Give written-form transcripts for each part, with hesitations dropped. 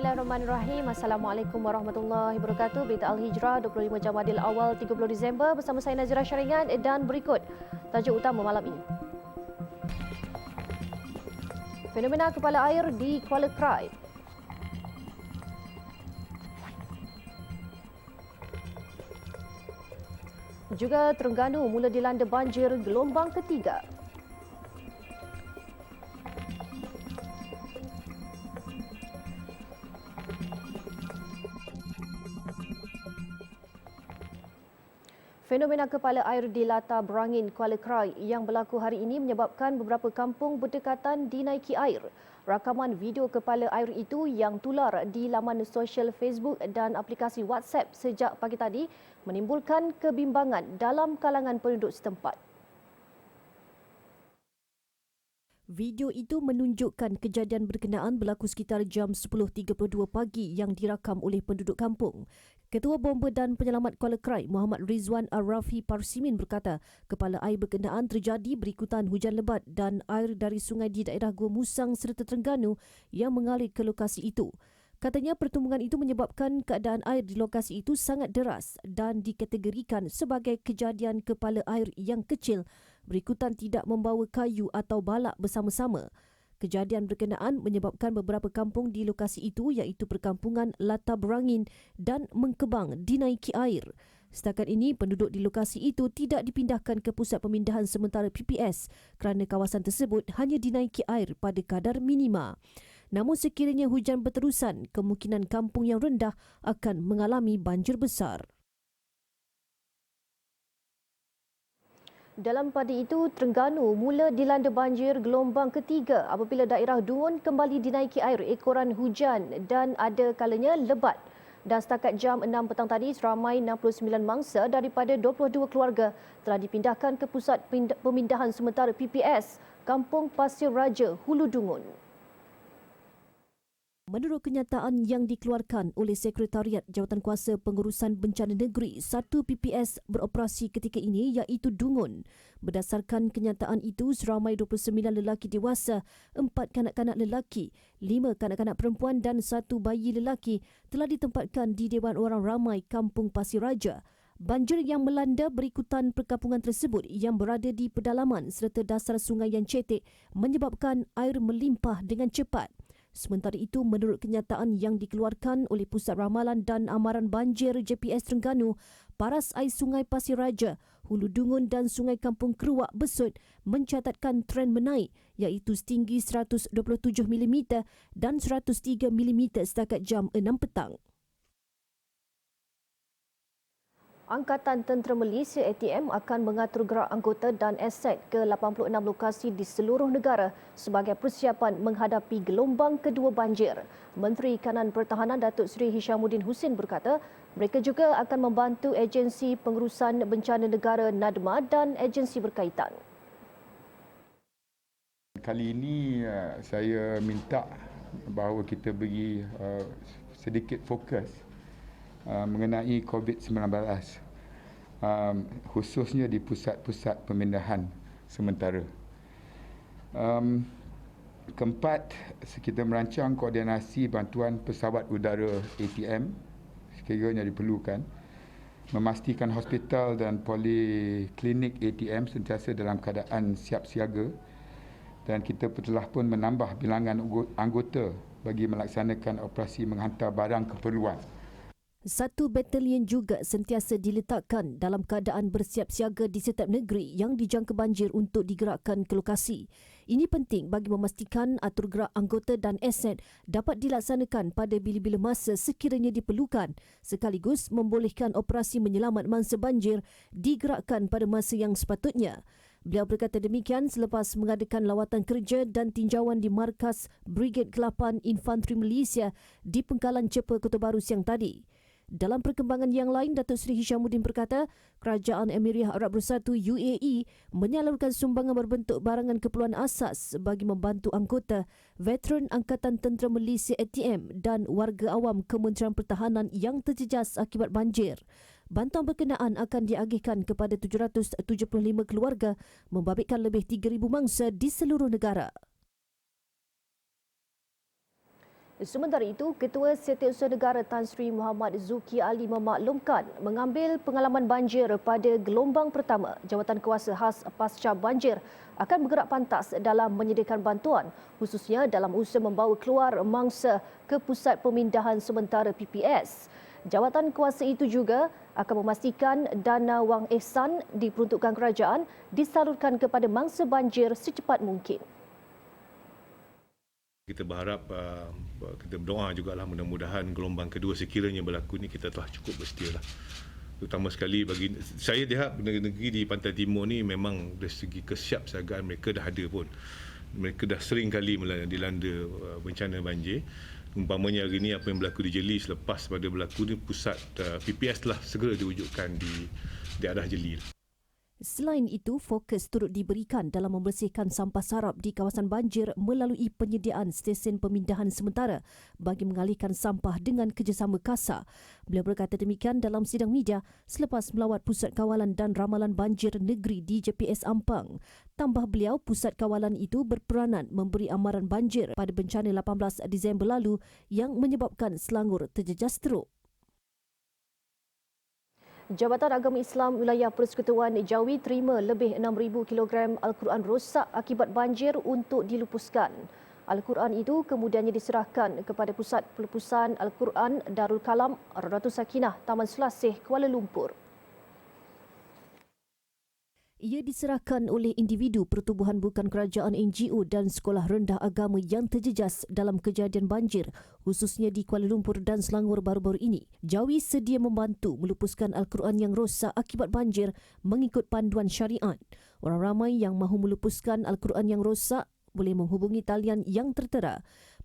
Bismillahirrahmanirrahim. Assalamualaikum warahmatullahi wabarakatuh. Berita Al-Hijrah 25 Jamadil Awal 30 Disember bersama saya Nazira Syaringan dan berikut tajuk utama malam ini. Fenomena kepala air di Kuala Krai. Juga Terengganu mula dilanda banjir gelombang ketiga. Fenomena kepala air di latar Berangin Kuala Krai yang berlaku hari ini menyebabkan beberapa kampung berdekatan dinaiki air. Rakaman video kepala air itu yang tular di laman sosial Facebook dan aplikasi WhatsApp sejak pagi tadi menimbulkan kebimbangan dalam kalangan penduduk setempat. Video itu menunjukkan kejadian berkenaan berlaku sekitar jam 10.32 pagi yang dirakam oleh penduduk kampung. Ketua Bomba dan Penyelamat Kuala Krai, Muhammad Rizwan Ar-Rafi Parsimin berkata, kepala air berkenaan terjadi berikutan hujan lebat dan air dari sungai di daerah Gua Musang serta Terengganu yang mengalir ke lokasi itu. Katanya pertumbuhan itu menyebabkan keadaan air di lokasi itu sangat deras dan dikategorikan sebagai kejadian kepala air yang kecil berikutan tidak membawa kayu atau balak bersama-sama. Kejadian berkenaan menyebabkan beberapa kampung di lokasi itu iaitu perkampungan Latar Berangin dan Mengkebang dinaiki air. Setakat ini, penduduk di lokasi itu tidak dipindahkan ke pusat pemindahan sementara PPS kerana kawasan tersebut hanya dinaiki air pada kadar minima. Namun sekiranya hujan berterusan, kemungkinan kampung yang rendah akan mengalami banjir besar. Dalam pada itu, Terengganu mula dilanda banjir gelombang ketiga apabila daerah Dungun kembali dinaiki air ekoran hujan dan ada kalanya lebat. Dan setakat jam 6 petang tadi, seramai 69 mangsa daripada 22 keluarga telah dipindahkan ke pusat pemindahan sementara PPS Kampung Pasir Raja, Hulu Dungun. Menurut kenyataan yang dikeluarkan oleh Sekretariat Jawatankuasa Pengurusan Bencana Negeri, satu PPS beroperasi ketika ini iaitu Dungun. Berdasarkan kenyataan itu, seramai 29 lelaki dewasa, 4 kanak-kanak lelaki, 5 kanak-kanak perempuan dan 1 bayi lelaki telah ditempatkan di Dewan Orang Ramai Kampung Pasir Raja. Banjir yang melanda berikutan perkampungan tersebut yang berada di pedalaman serta dasar sungai yang cetek menyebabkan air melimpah dengan cepat. Sementara itu, menurut kenyataan yang dikeluarkan oleh Pusat Ramalan dan Amaran Banjir JPS Terengganu, paras air Sungai Pasir Raja, Hulu Dungun dan Sungai Kampung Keruak Besut mencatatkan tren menaik iaitu setinggi 127 mm dan 103 mm setakat jam 6 petang. Angkatan Tentera Malaysia ATM akan mengatur gerak anggota dan aset ke 86 lokasi di seluruh negara sebagai persiapan menghadapi gelombang kedua banjir. Menteri Kanan Pertahanan Datuk Seri Hishamuddin Hussein berkata, mereka juga akan membantu agensi pengurusan bencana negara NADMA dan agensi berkaitan. Kali ini saya minta bahawa kita beri sedikit fokus mengenai COVID-19, khususnya di pusat-pusat pemindahan sementara. Keempat, kita merancang koordinasi bantuan pesawat udara ATM sekiranya diperlukan, memastikan hospital dan poliklinik ATM sentiasa dalam keadaan siap siaga, dan kita telah pun menambah bilangan anggota bagi melaksanakan operasi menghantar barang keperluan. Satu batalion juga sentiasa diletakkan dalam keadaan bersiap siaga di setiap negeri yang dijangka banjir untuk digerakkan ke lokasi. Ini penting bagi memastikan atur gerak anggota dan aset dapat dilaksanakan pada bila-bila masa sekiranya diperlukan, sekaligus membolehkan operasi menyelamat mangsa banjir digerakkan pada masa yang sepatutnya. Beliau berkata demikian selepas mengadakan lawatan kerja dan tinjauan di markas Brigade ke-8 Infanteri Malaysia di Pengkalan Cepa Kota Baru siang tadi. Dalam perkembangan yang lain, Datuk Seri Hishamuddin berkata, Kerajaan Emiriah Arab Bersatu UAE menyalurkan sumbangan berbentuk barangan keperluan asas bagi membantu anggota, veteran Angkatan Tentera Malaysia ATM dan warga awam Kementerian Pertahanan yang terjejas akibat banjir. Bantuan berkenaan akan diagihkan kepada 775 keluarga, membabitkan lebih 3,000 mangsa di seluruh negara. Sementara itu, Ketua Setiausaha Negara Tan Sri Muhammad Zuki Ali memaklumkan mengambil pengalaman banjir pada gelombang pertama, Jawatan Kuasa Khas Pasca Banjir akan bergerak pantas dalam menyediakan bantuan, khususnya dalam usaha membawa keluar mangsa ke Pusat Pemindahan Sementara PPS. Jawatan kuasa itu juga akan memastikan dana wang ihsan diperuntukkan kerajaan disalurkan kepada mangsa banjir secepat mungkin. Kita berharap, kita berdoa jugalah mudah-mudahan gelombang kedua sekiranya berlaku ni kita telah cukup bersedia lah. Terutama sekali bagi saya lihat negeri di Pantai Timur ni memang dari segi kesiapsiagaan mereka dah ada pun. Mereka dah sering kali dilanda bencana banjir. Umpamanya hari ini apa yang berlaku di Jeli selepas pada berlaku ni pusat PPS telah segera diwujudkan di arah Jeli. Selain itu, fokus turut diberikan dalam membersihkan sampah sarap di kawasan banjir melalui penyediaan stesen pemindahan sementara bagi mengalihkan sampah dengan kerjasama KASA. Beliau berkata demikian dalam sidang media selepas melawat Pusat Kawalan dan Ramalan Banjir Negeri di JPS Ampang. Tambah beliau, pusat kawalan itu berperanan memberi amaran banjir pada bencana 18 Disember lalu yang menyebabkan Selangor terjejas teruk. Jabatan Agama Islam Wilayah Persekutuan Jawi terima lebih 6,000 kilogram Al-Quran rosak akibat banjir untuk dilupuskan. Al-Quran itu kemudiannya diserahkan kepada Pusat Pelepasan Al-Quran Darul Kalam Radatul Sakinah Taman Selasih Kuala Lumpur. Ia diserahkan oleh individu pertubuhan bukan kerajaan NGO dan sekolah rendah agama yang terjejas dalam kejadian banjir, khususnya di Kuala Lumpur dan Selangor baru-baru ini. Jawi sedia membantu melupuskan Al-Quran yang rosak akibat banjir mengikut panduan syariat. Orang ramai yang mahu melupuskan Al-Quran yang rosak boleh menghubungi talian yang tertera.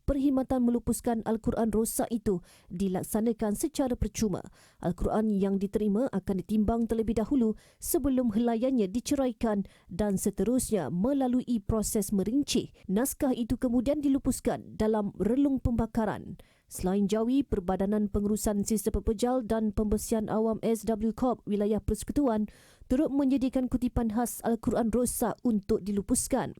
Perkhidmatan melupuskan Al-Quran rosak itu dilaksanakan secara percuma. Al-Quran yang diterima akan ditimbang terlebih dahulu sebelum helaiannya diceraikan dan seterusnya melalui proses merinci. Naskah itu kemudian dilupuskan dalam relung pembakaran. Selain Jawi, Perbadanan Pengurusan Sistem Pepejal dan Pembersihan Awam SW Corp Wilayah Persekutuan turut menyediakan kutipan khas Al-Quran rosak untuk dilupuskan.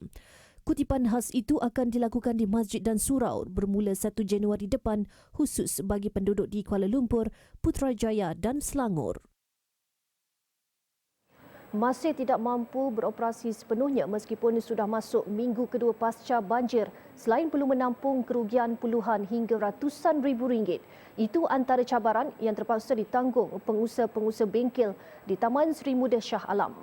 Kutipan khas itu akan dilakukan di masjid dan surau bermula 1 Januari depan khusus bagi penduduk di Kuala Lumpur, Putrajaya dan Selangor. Masih tidak mampu beroperasi sepenuhnya meskipun sudah masuk minggu kedua pasca banjir selain perlu menampung kerugian puluhan hingga ratusan ribu ringgit. Itu antara cabaran yang terpaksa ditanggung pengusaha-pengusaha bengkel di Taman Seri Muda Shah Alam.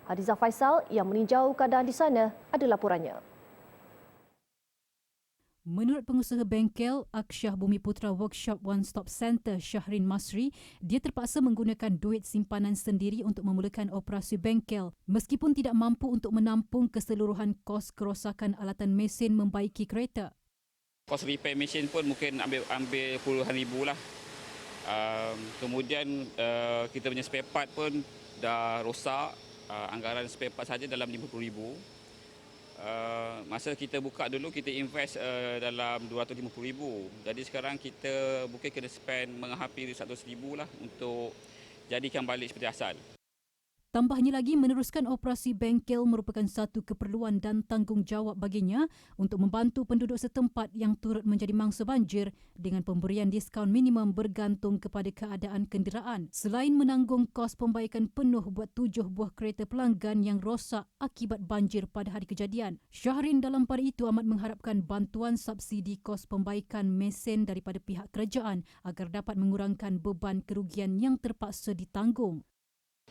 Hadiza Faisal yang meninjau keadaan di sana ada laporannya. Menurut pengusaha bengkel Aksyah Bumi Putra Workshop One Stop Center Syahrin Masri, dia terpaksa menggunakan duit simpanan sendiri untuk memulakan operasi bengkel meskipun tidak mampu untuk menampung keseluruhan kos kerosakan alatan mesin membaiki kereta. Kos repair mesin pun mungkin ambil puluhan ribu lah. Kemudian kita punya spare part pun dah rosak. Anggaran spare part saja dalam 50,000. Masa kita buka dulu kita invest dalam 250,000. Jadi sekarang kita mungkin kena spend menghampiri 100,000 lah untuk jadikan balik seperti asal. Tambahnya lagi, meneruskan operasi bengkel merupakan satu keperluan dan tanggungjawab baginya untuk membantu penduduk setempat yang turut menjadi mangsa banjir dengan pemberian diskaun minimum bergantung kepada keadaan kenderaan. Selain menanggung kos pembaikan penuh buat 7 buah kereta pelanggan yang rosak akibat banjir pada hari kejadian, Syahrin dalam pada itu amat mengharapkan bantuan subsidi kos pembaikan mesin daripada pihak kerajaan agar dapat mengurangkan beban kerugian yang terpaksa ditanggung.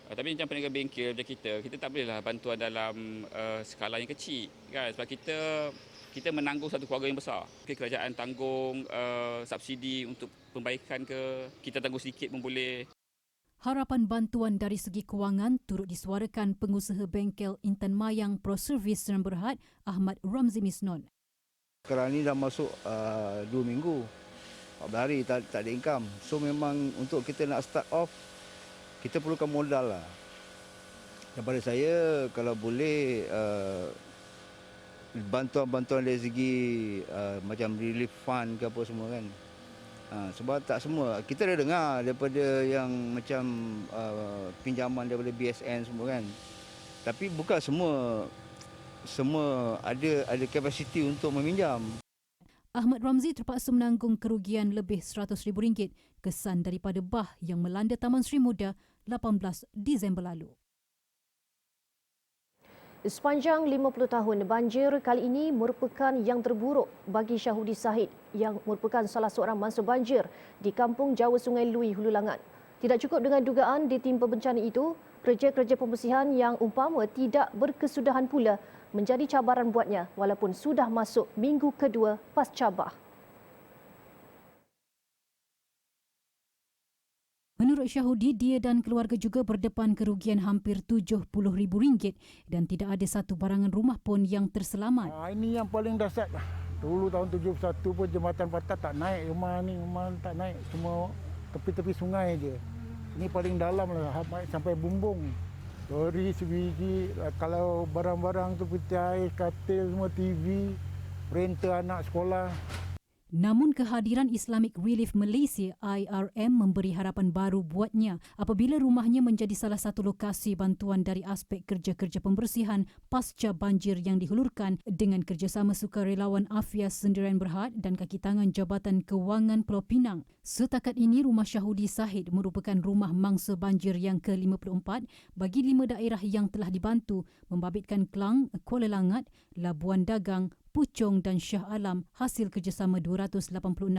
Tapi macam peniaga bengkel macam kita tak bolehlah bantuan dalam skala yang kecil kan, sebab kita menanggung satu keluarga yang besar. Kerajaan tanggung subsidi untuk perbaikan ke, kita tanggung sedikit pun boleh. Harapan bantuan dari segi kewangan turut disuarakan pengusaha bengkel Intan Mayang Pro Service Seram Berhad Ahmad Ramzi Misnon. Sekarang ni dah masuk 2 minggu, 14 hari tak ada income. So memang untuk kita nak start off, kita perlukan modal lah. Daripada saya, kalau boleh bantuan-bantuan dari segi macam relief fund ke apa semua kan. Sebab tak semua, kita dah dengar daripada yang macam pinjaman daripada BSN semua kan. Tapi bukan semua ada kapasiti untuk meminjam. Ahmad Ramzi terpaksa menanggung kerugian lebih RM100,000 kesan daripada bah yang melanda Taman Sri Muda 18 Disember lalu. Sepanjang 50 tahun, banjir kali ini merupakan yang terburuk bagi Syahudi Sahid yang merupakan salah seorang mangsa banjir di Kampung Jawa Sungai Lui, Hulu Langat. Tidak cukup dengan dugaan ditimpa bencana itu, kerja-kerja pembersihan yang umpama tidak berkesudahan pula menjadi cabaran buatnya walaupun sudah masuk minggu kedua pasca bah. Menurut Syahudi, dia dan keluarga juga berdepan kerugian hampir RM70,000 dan tidak ada satu barangan rumah pun yang terselamat. Ini yang paling dahsyat lah. Dulu tahun 71 pun jambatan patah tak naik, rumah tak naik, semua tepi-tepi sungai je. Ini paling dalam lah, sampai bumbung. Lori sebiji, kalau barang-barang tu peti air, katil, semua TV, printer anak sekolah. Namun kehadiran Islamic Relief Malaysia IRM memberi harapan baru buatnya apabila rumahnya menjadi salah satu lokasi bantuan dari aspek kerja-kerja pembersihan pasca banjir yang dihulurkan dengan kerjasama sukarelawan Afia Sendirian Berhad dan kaki tangan Jabatan Kewangan Pulau Pinang. Setakat ini, Rumah Syahudi Sahid merupakan rumah mangsa banjir yang ke-54 bagi 5 daerah yang telah dibantu membabitkan Klang, Kuala Langat, Labuan Dagang, Puchong dan Shah Alam hasil kerjasama 286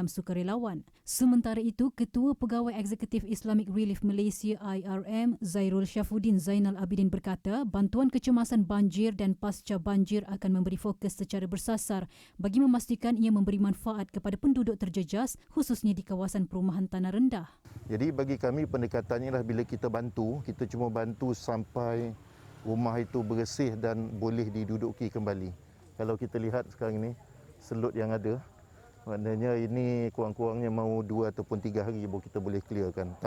sukarelawan. Sementara itu, Ketua Pegawai Eksekutif Islamic Relief Malaysia IRM Zairul Syafuddin Zainal Abidin berkata bantuan kecemasan banjir dan pasca banjir akan memberi fokus secara bersasar bagi memastikan ia memberi manfaat kepada penduduk terjejas khususnya di kawasan perumahan tanah rendah. Jadi bagi kami pendekatannya lah bila kita bantu, kita cuma bantu sampai rumah itu bersih dan boleh diduduki kembali. Kalau kita lihat sekarang ini, selut yang ada, maknanya ini kurang-kurangnya mau 2 ataupun 3 hari baru kita boleh clearkan.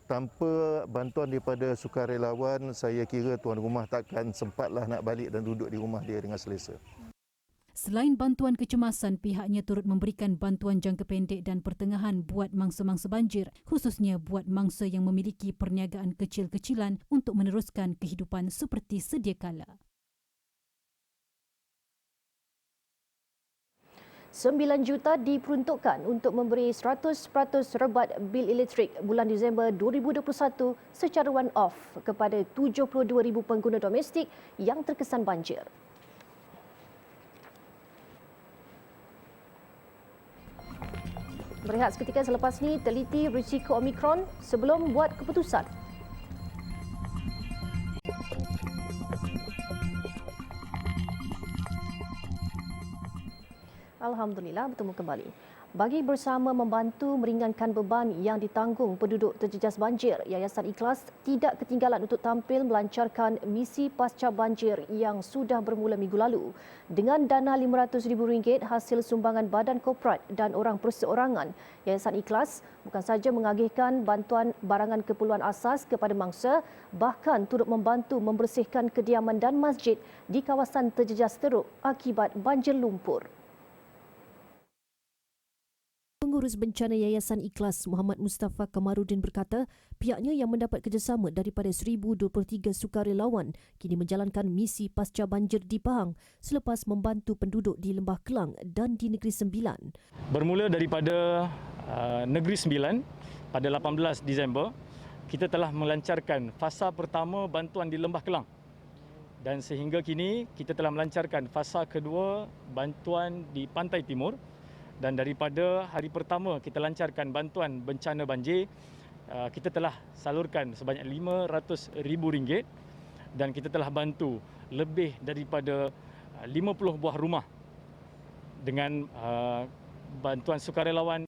Tanpa bantuan daripada sukarelawan, saya kira tuan rumah takkan sempatlah nak balik dan duduk di rumah dia dengan selesa. Selain bantuan kecemasan, pihaknya turut memberikan bantuan jangka pendek dan pertengahan buat mangsa-mangsa banjir, khususnya buat mangsa yang memiliki perniagaan kecil-kecilan untuk meneruskan kehidupan seperti sedia kala. 9 juta diperuntukkan untuk memberi 100% rebat bil elektrik bulan Disember 2021 secara one-off kepada 72,000 pengguna domestik yang terkesan banjir. Berehat seketika selepas ni, teliti risiko Omicron sebelum buat keputusan. Alhamdulillah, bertemu kembali. Bagi bersama membantu meringankan beban yang ditanggung penduduk terjejas banjir, Yayasan Ikhlas tidak ketinggalan untuk tampil melancarkan misi pasca banjir yang sudah bermula minggu lalu. Dengan dana RM500,000 hasil sumbangan badan korporat dan orang perseorangan, Yayasan Ikhlas bukan sahaja mengagihkan bantuan barangan keperluan asas kepada mangsa, bahkan turut membantu membersihkan kediaman dan masjid di kawasan terjejas teruk akibat banjir lumpur. Pengurus bencana Yayasan Ikhlas Muhammad Mustafa Kamarudin berkata pihaknya yang mendapat kerjasama daripada 1,023 sukarelawan kini menjalankan misi pasca banjir di Pahang selepas membantu penduduk di Lembah Kelang dan di Negeri Sembilan. Bermula daripada Negeri Sembilan pada 18 Disember, kita telah melancarkan fasa pertama bantuan di Lembah Kelang. Dan sehingga kini kita telah melancarkan fasa kedua bantuan di Pantai Timur. Dan daripada hari pertama kita lancarkan bantuan bencana banjir, kita telah salurkan sebanyak RM500,000 dan kita telah bantu lebih daripada 50 buah rumah dengan bantuan sukarelawan.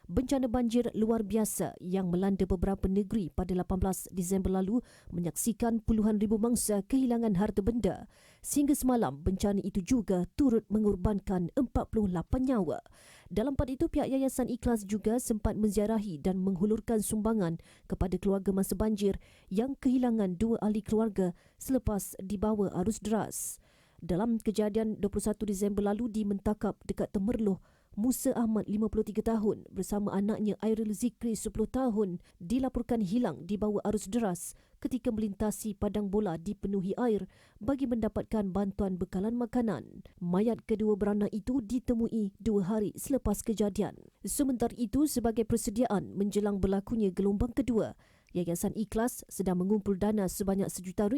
Bencana banjir luar biasa yang melanda beberapa negeri pada 18 Disember lalu menyaksikan puluhan ribu mangsa kehilangan harta benda. Sehingga semalam, bencana itu juga turut mengorbankan 48 nyawa. Dalam pada itu, pihak Yayasan Ikhlas juga sempat menziarahi dan menghulurkan sumbangan kepada keluarga mangsa banjir yang kehilangan 2 ahli keluarga selepas dibawa arus deras. Dalam kejadian 21 Disember lalu di Mentakap dekat Temerloh, Musa Ahmad 53 tahun bersama anaknya Airil Zikri 10 tahun dilaporkan hilang di bawah arus deras ketika melintasi padang bola dipenuhi air bagi mendapatkan bantuan bekalan makanan. Mayat kedua beranak itu ditemui 2 hari selepas kejadian. Sementara itu, sebagai persediaan menjelang berlakunya gelombang kedua, Yayasan Ikhlas sedang mengumpul dana sebanyak RM1 juta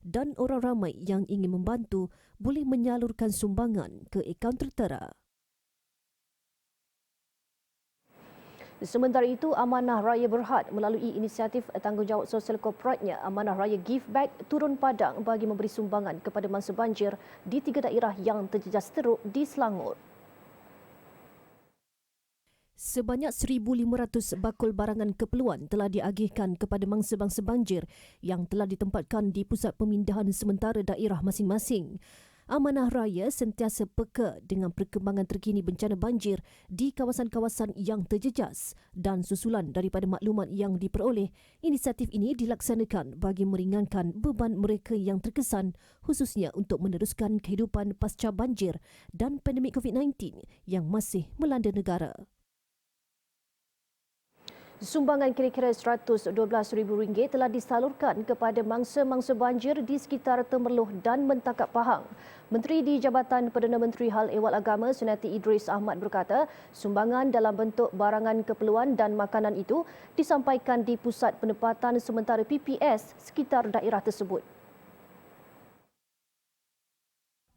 dan orang ramai yang ingin membantu boleh menyalurkan sumbangan ke akaun tertera. Sementara itu, Amanah Raya Berhad melalui inisiatif tanggungjawab sosial korporatnya Amanah Raya Give Back turun padang bagi memberi sumbangan kepada mangsa banjir di 3 daerah yang terjejas teruk di Selangor. Sebanyak 1,500 bakul barangan keperluan telah diagihkan kepada mangsa-mangsa banjir yang telah ditempatkan di pusat pemindahan sementara daerah masing-masing. Amanah Raya sentiasa peka dengan perkembangan terkini bencana banjir di kawasan-kawasan yang terjejas dan susulan daripada maklumat yang diperoleh, inisiatif ini dilaksanakan bagi meringankan beban mereka yang terkesan khususnya untuk meneruskan kehidupan pasca banjir dan pandemik COVID-19 yang masih melanda negara. Sumbangan kira-kira RM112,000 telah disalurkan kepada mangsa-mangsa banjir di sekitar Temerloh dan Mentakap Pahang. Menteri di Jabatan Perdana Menteri Hal Ehwal Agama Sunati Idris Ahmad berkata, sumbangan dalam bentuk barangan keperluan dan makanan itu disampaikan di Pusat Penempatan Sementara PPS sekitar daerah tersebut.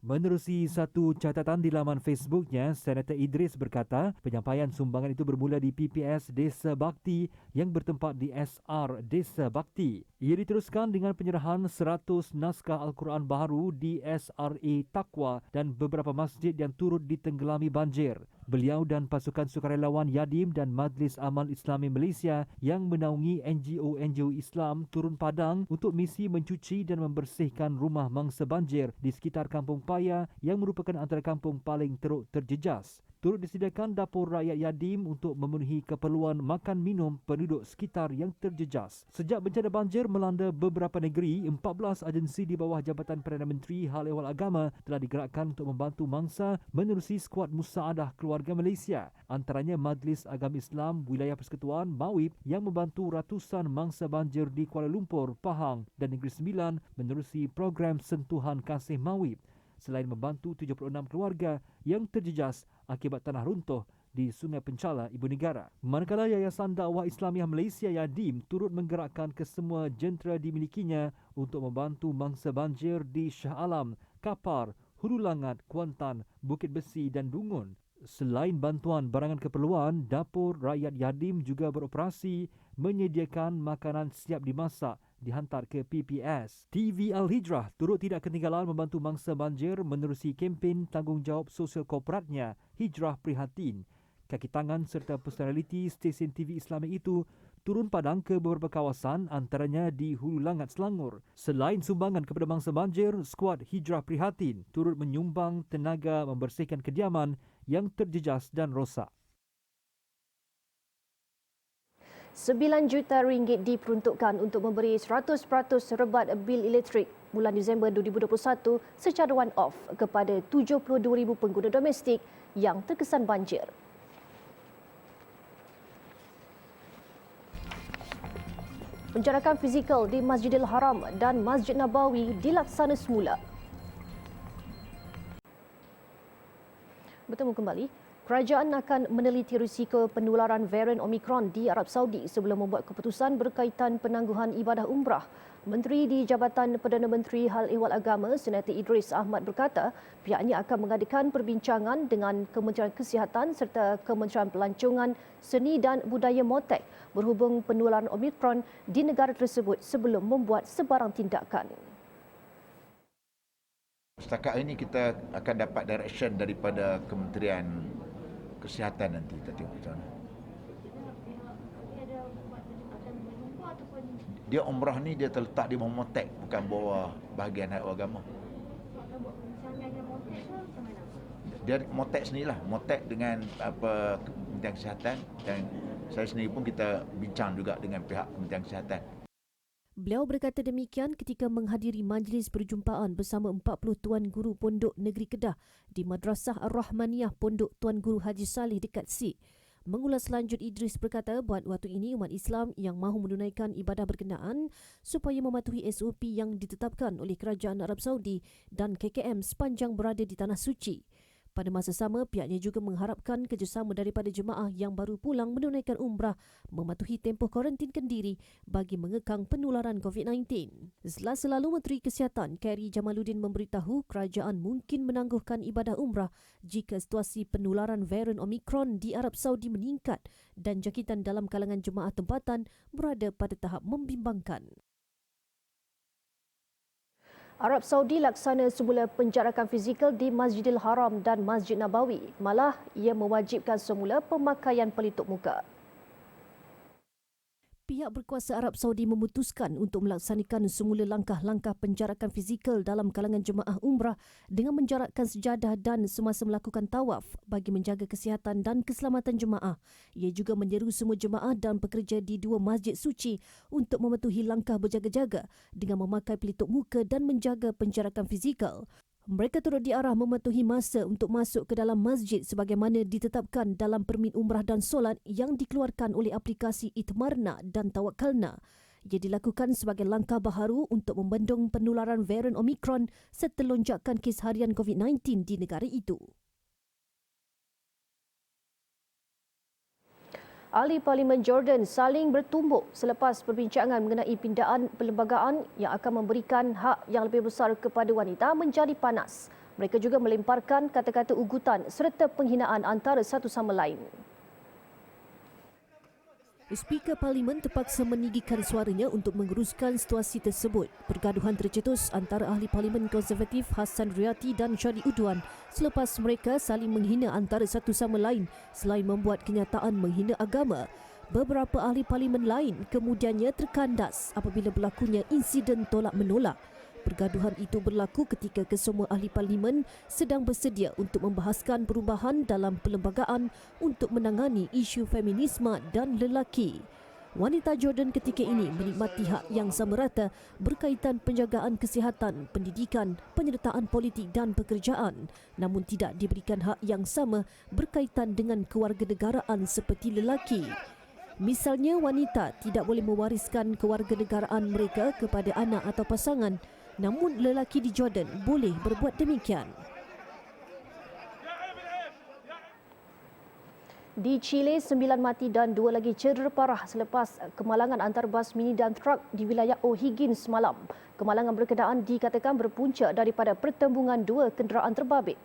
Menerusi satu catatan di laman Facebooknya, Senator Idris berkata penyampaian sumbangan itu bermula di PPS Desa Bakti yang bertempat di SR Desa Bakti. Ia diteruskan dengan penyerahan 100 naskah Al-Quran baharu di SRA Taqwa dan beberapa masjid yang turut ditenggelami banjir. Beliau dan pasukan sukarelawan Yadim dan Majlis Amal Islami Malaysia yang menaungi NGO Islam turun padang untuk misi mencuci dan membersihkan rumah mangsa banjir di sekitar Kampung Paya yang merupakan antara kampung paling teruk terjejas. Turut disediakan dapur rakyat Yadim untuk memenuhi keperluan makan minum penduduk sekitar yang terjejas. Sejak bencana banjir melanda beberapa negeri, 14 agensi di bawah Jabatan Perdana Menteri Hal Ehwal Agama telah digerakkan untuk membantu mangsa menerusi skuad Musaadah Keluarga Malaysia. Antaranya Majlis Agama Islam Wilayah Persekutuan Mawib yang membantu ratusan mangsa banjir di Kuala Lumpur, Pahang dan Negeri Sembilan menerusi program Sentuhan Kasih Mawib. Selain membantu 76 keluarga yang terjejas akibat tanah runtuh di Sungai Penchala, Ibu Negara. Manakala Yayasan Dakwah Islamiah Malaysia Yadim turut menggerakkan kesemua jentera dimilikinya untuk membantu mangsa banjir di Shah Alam, Kapar, Hulu Langat, Kuantan, Bukit Besi dan Bungun. Selain bantuan barangan keperluan, Dapur Rakyat Yadim juga beroperasi menyediakan makanan siap dimasak dihantar ke PPS. TV Al-Hijrah turut tidak ketinggalan membantu mangsa banjir menerusi kempen tanggungjawab sosial korporatnya Hijrah Prihatin. Kaki tangan serta personaliti stesen TV Islami itu turun padang ke beberapa kawasan antaranya di Hulu Langat, Selangor. Selain sumbangan kepada mangsa banjir, skuad Hijrah Prihatin turut menyumbang tenaga membersihkan kediaman yang terjejas dan rosak. RM9 juta diperuntukkan untuk memberi 100% rebat bil elektrik bulan Disember 2021 secara one-off kepada 72,000 pengguna domestik yang terkesan banjir. Penjarakan fizikal di Masjidil Haram dan Masjid Nabawi dilaksana semula. Bertemu kembali. Kerajaan akan meneliti risiko penularan varian Omicron di Arab Saudi sebelum membuat keputusan berkaitan penangguhan ibadah umrah. Menteri di Jabatan Perdana Menteri Hal Ehwal Agama Sunati Idris Ahmad berkata pihaknya akan mengadakan perbincangan dengan Kementerian Kesihatan serta Kementerian Pelancongan, Seni dan Budaya Motek berhubung penularan Omicron di negara tersebut sebelum membuat sebarang tindakan. Setakat ini kita akan dapat direction daripada Kementerian Kesihatan nanti, kita tengok macam mana. Dia umrah ni dia terletak di bawah Motek, bukan bawah bahagian hak agama. Dia Motek sendirilah, Motek dengan apa Kementerian Kesihatan, dan saya sendiri pun kita bincang juga dengan pihak Kementerian Kesihatan. Beliau berkata demikian ketika menghadiri majlis perjumpaan bersama 40 Tuan Guru Pondok Negeri Kedah di Madrasah Ar-Rahmaniyah Pondok Tuan Guru Haji Saleh dekat Sik. Mengulas lanjut, Idris berkata buat waktu ini umat Islam yang mahu menunaikan ibadah berkenaan supaya mematuhi SOP yang ditetapkan oleh Kerajaan Arab Saudi dan KKM sepanjang berada di Tanah Suci. Pada masa sama, pihaknya juga mengharapkan kerjasama daripada jemaah yang baru pulang menunaikan umrah mematuhi tempoh kuarantin kendiri bagi mengekang penularan COVID-19. Selalu Menteri Kesihatan Khairy Jamaluddin memberitahu kerajaan mungkin menangguhkan ibadah umrah jika situasi penularan varian Omicron di Arab Saudi meningkat dan jangkitan dalam kalangan jemaah tempatan berada pada tahap membimbangkan. Arab Saudi laksana semula penjarakan fizikal di Masjidil Haram dan Masjid Nabawi. Malah, ia mewajibkan semula pemakaian pelitup muka. Pihak berkuasa Arab Saudi memutuskan untuk melaksanakan semula langkah-langkah penjarakan fizikal dalam kalangan jemaah umrah dengan menjarakkan sejadah dan semasa melakukan tawaf bagi menjaga kesihatan dan keselamatan jemaah. Ia juga menyeru semua jemaah dan pekerja di dua masjid suci untuk mematuhi langkah berjaga-jaga dengan memakai pelitup muka dan menjaga penjarakan fizikal. Mereka turut diarah mematuhi masa untuk masuk ke dalam masjid sebagaimana ditetapkan dalam permit umrah dan solat yang dikeluarkan oleh aplikasi Itmarna dan Tawakkalna. Ia dilakukan sebagai langkah baharu untuk membendung penularan varian Omicron serta lonjakan kes harian COVID-19 di negara itu. Ahli Parlimen Jordan saling bertumbuk selepas perbincangan mengenai pindaan perlembagaan yang akan memberikan hak yang lebih besar kepada wanita menjadi panas. Mereka juga melemparkan kata-kata ugutan serta penghinaan antara satu sama lain. Speaker Parlimen terpaksa meninggikan suaranya untuk menguruskan situasi tersebut. Pergaduhan tercetus antara Ahli Parlimen Konservatif Hassan Riyati dan Syari Udwan selepas mereka saling menghina antara satu sama lain selain membuat kenyataan menghina agama. Beberapa Ahli Parlimen lain kemudiannya terkandas apabila berlakunya insiden tolak-menolak. Pergaduhan itu berlaku ketika kesemua ahli parlimen sedang bersedia untuk membahaskan perubahan dalam perlembagaan untuk menangani isu feminisme dan lelaki. Wanita Jordan ketika ini menikmati hak yang sama rata berkaitan penjagaan kesihatan, pendidikan, penyertaan politik dan pekerjaan, namun tidak diberikan hak yang sama berkaitan dengan kewarganegaraan seperti lelaki. Misalnya, wanita tidak boleh mewariskan kewarganegaraan mereka kepada anak atau pasangan, namun lelaki di Jordan boleh berbuat demikian. Di Chile, 9 mati dan 2 lagi cedera parah selepas kemalangan antar bas mini dan truk di wilayah O'Higgins semalam. Kemalangan berkenaan dikatakan berpunca daripada pertembungan dua kenderaan terbabit.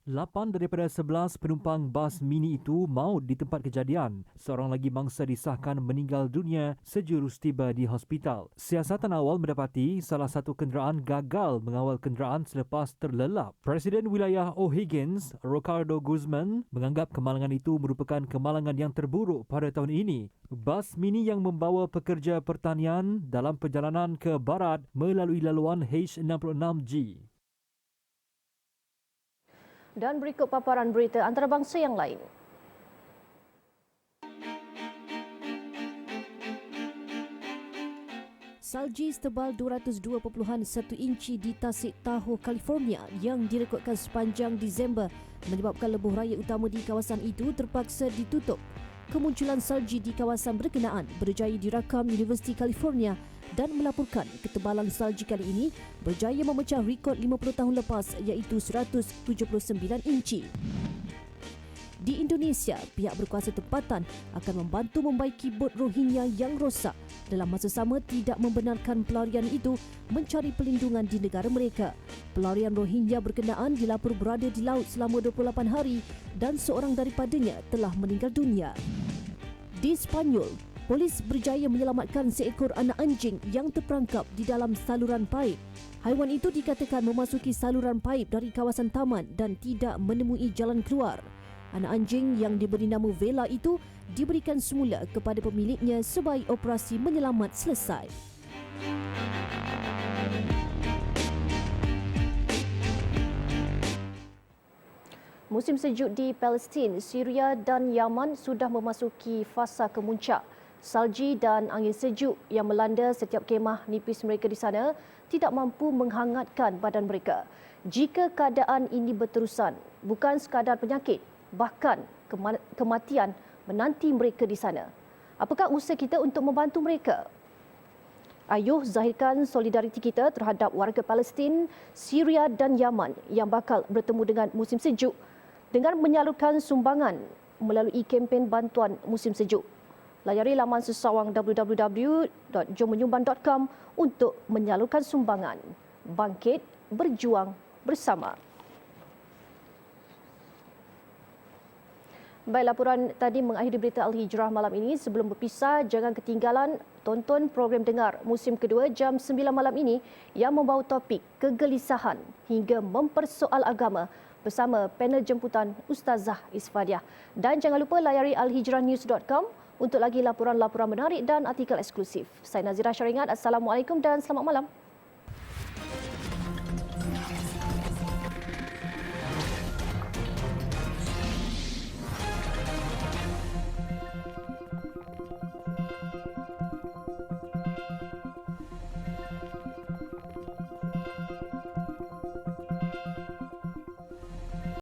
8 daripada 11 penumpang bas mini itu maut di tempat kejadian. Seorang lagi mangsa disahkan meninggal dunia sejurus tiba di hospital. Siasatan awal mendapati salah satu kenderaan gagal mengawal kenderaan selepas terlelap. Presiden wilayah O'Higgins, Ricardo Guzman, menganggap kemalangan itu merupakan kemalangan yang terburuk pada tahun ini. Bas mini yang membawa pekerja pertanian dalam perjalanan ke barat melalui laluan H66G. Dan berikut paparan berita antarabangsa yang lain. Salji setebal 202.1 inci di Tasik Tahoe, California yang direkodkan sepanjang Disember menyebabkan lebuh raya utama di kawasan itu terpaksa ditutup. Kemunculan salji di kawasan berkenaan berjaya dirakam Universiti California dan melaporkan ketebalan salji kali ini berjaya memecah rekod 50 tahun lepas iaitu 179 inci. Di Indonesia, pihak berkuasa tempatan akan membantu membaiki bot Rohingya yang rosak. Dalam masa sama, tidak membenarkan pelarian itu mencari perlindungan di negara mereka. Pelarian Rohingya berkenaan dilapor berada di laut selama 28 hari dan seorang daripadanya telah meninggal dunia. Di Spanyol, polis berjaya menyelamatkan seekor anak anjing yang terperangkap di dalam saluran paip. Haiwan itu dikatakan memasuki saluran paip dari kawasan taman dan tidak menemui jalan keluar. Anak anjing yang diberi nama Vela itu diberikan semula kepada pemiliknya sebaik operasi menyelamat selesai. Musim sejuk di Palestin, Syria dan Yaman sudah memasuki fasa kemuncak. Salji dan angin sejuk yang melanda setiap kemah nipis mereka di sana tidak mampu menghangatkan badan mereka. Jika keadaan ini berterusan, bukan sekadar penyakit, bahkan kematian menanti mereka di sana. Apakah usaha kita untuk membantu mereka? Ayuh zahirkan solidariti kita terhadap warga Palestin, Syria dan Yaman yang bakal bertemu dengan musim sejuk dengan menyalurkan sumbangan melalui kempen bantuan musim sejuk. Layari laman sesawang www.jommenyumbang.com untuk menyalurkan sumbangan. Bangkit, berjuang bersama. Baik, laporan tadi mengakhiri berita Al-Hijrah malam ini. Sebelum berpisah, jangan ketinggalan tonton program Dengar musim kedua jam 9 malam ini yang membawa topik kegelisahan hingga mempersoal agama bersama panel jemputan Ustazah Isfadiah. Dan jangan lupa layari alhijrahnews.com untuk lagi laporan-laporan menarik dan artikel eksklusif. Saya Nazira Syaringat. Assalamualaikum dan selamat malam.